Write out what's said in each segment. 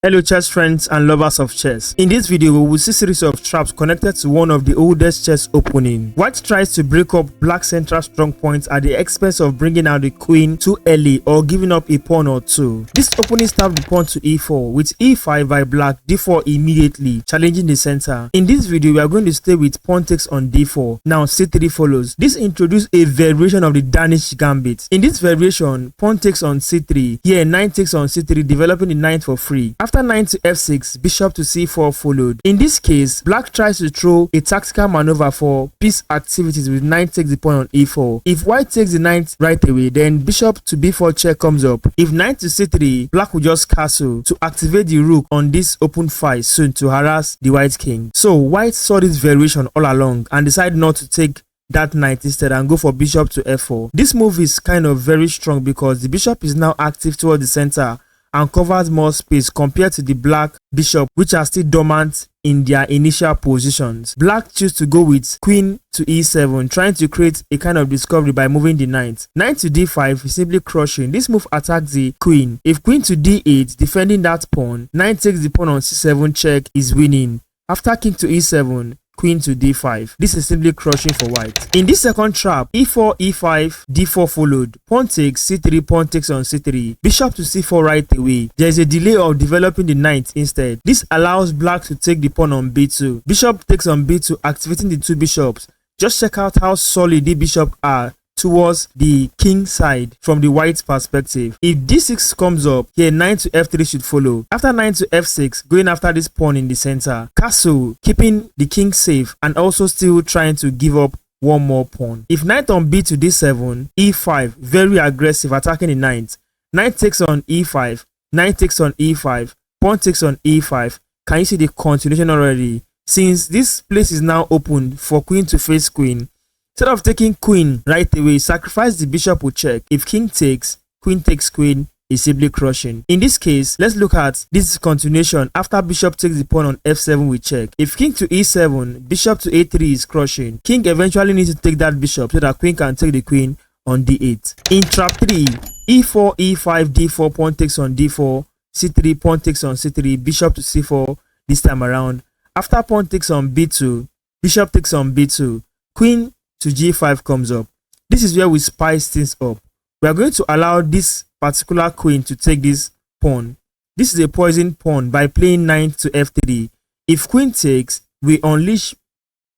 Hello chess friends and lovers of chess. In this video, we will see a series of traps connected to one of the oldest chess opening. White tries to break up black central strong points at the expense of bringing out the queen too early or giving up a pawn or two. This opening stabbed the pawn to e4 with e5 by black, d4 immediately, challenging the center. In this video, we are going to stay with pawn takes on d4. Now c3 follows. This introduced a variation of the Danish Gambit. In this variation, pawn takes on c3. Here, knight takes on c3, developing the knight for free. After knight to f6, bishop to c4 followed. In this case, black tries to throw a tactical maneuver for piece activities with knight takes the pawn on e4. If white takes the knight right away, then bishop to b4 check comes up. If knight to c3, black will just castle to activate the rook on this open fight soon to harass the white king. So white saw this variation all along and decided not to take that knight instead and go for bishop to f4. This move is kind of very strong because the bishop is now active toward the center and covers more space compared to the black bishop, which are still dormant in their initial positions. Black choose to go with queen to e7, trying to create a kind of discovery by moving the knight. Knight to d5 is simply crushing. This move attacks the queen. If queen to d8, defending that pawn, knight takes the pawn on c7 check is winning. After king to e7, queen to d5. This is simply crushing for white. In this second trap, e4, e5, d4 followed. Pawn takes c3, pawn takes on c3. Bishop to c4 right away. There is a delay of developing the knight instead. This allows black to take the pawn on b2. Bishop takes on b2, activating the two bishops. Just check out how solid the bishops are towards the king side from the white perspective. If d6 comes up, here knight to f3 should follow. After knight to f6, going after this pawn in the center. Castle, keeping the king safe and also still trying to give up one more pawn. If knight on b to d7, e5, very aggressive, attacking the knight. Knight takes on e5, knight takes on e5, pawn takes on e5. Can you see the continuation already? Since this place is now open for queen to face queen, instead of taking queen right away, sacrifice the bishop will check. If king takes, queen takes queen, is simply crushing. In this case, let's look at this continuation. After bishop takes the pawn on f7 we check. If king to e7, bishop to a3 is crushing. King eventually needs to take that bishop so that queen can take the queen on d8. In trap 3, e4, e5, d4, pawn takes on d4, c3, pawn takes on c3, bishop to c4 this time around. After pawn takes on b2, bishop takes on b2, queen to g5 comes up. This is where we spice things up. We are going to allow this particular queen to take this pawn. This is a poison pawn by playing knight to f3. If queen takes, we unleash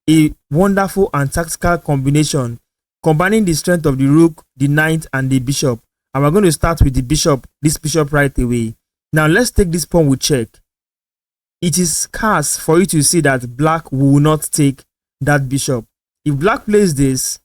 a wonderful and tactical combination, combining the strength of the rook, the knight, and the bishop. And we're going to start with the bishop, this bishop right away. Now let's take this pawn with check. It is scarce for you to see that black will not take that bishop. If black plays this,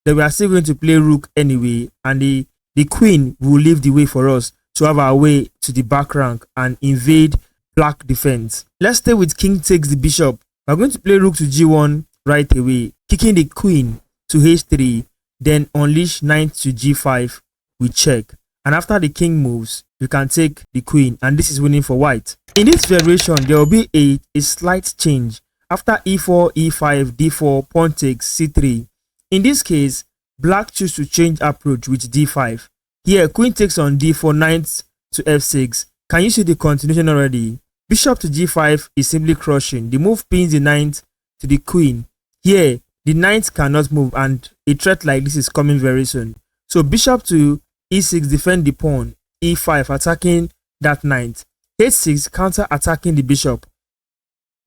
then we are still going to play rook anyway, and the queen will leave the way for us to have our way to the back rank and invade black defense. Let's stay with king takes the bishop. We are going to play rook to g1 right away, kicking the queen to h3, then unleash knight to g5 with check. And after the king moves, we can take the queen, and this is winning for white. In this variation, there will be a slight change. After e4, e5, d4, pawn takes c3. In this case, black choose to change approach with d5. Here, queen takes on d4, knight to f6. Can you see the continuation already? Bishop to g5 is simply crushing. The move pins the knight to the queen. Here, the knight cannot move and a threat like this is coming very soon. So bishop to e6 defend the pawn. e5 attacking that knight. h6 counter attacking the bishop.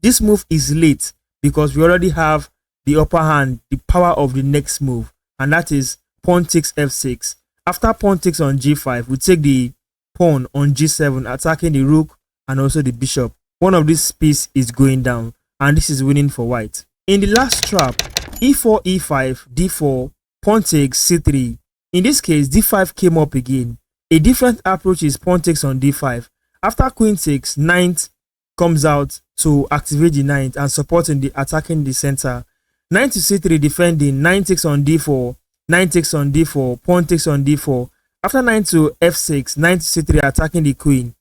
This move is late because we already have the upper hand, the power of the next move, and that is pawn takes f6. After pawn takes on g5, we take the pawn on g7, attacking the rook and also the bishop. One of these pieces is going down, and this is winning for white. In the last trap, e4, e5, d4, pawn takes c3. In this case, d5 came up again. A different approach is pawn takes on d5. After queen takes, knight comes out to activate the knight and supporting the attacking the center. Knight to c3 defending, knight takes on d4, knight takes on d4, pawn takes on d4. After knight to f6, knight to c3 attacking the queen.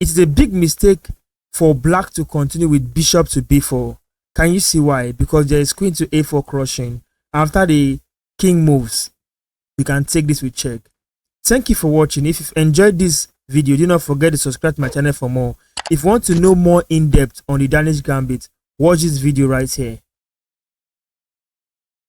It is a big mistake for black to continue with bishop to b4. Can you see why? Because there is queen to a4 crushing. After the king moves, we can take this with check. Thank you for watching. If you've enjoyed this video, do not forget to subscribe to my channel for more. If you want to know more in depth on the Danish Gambit, watch this video right here.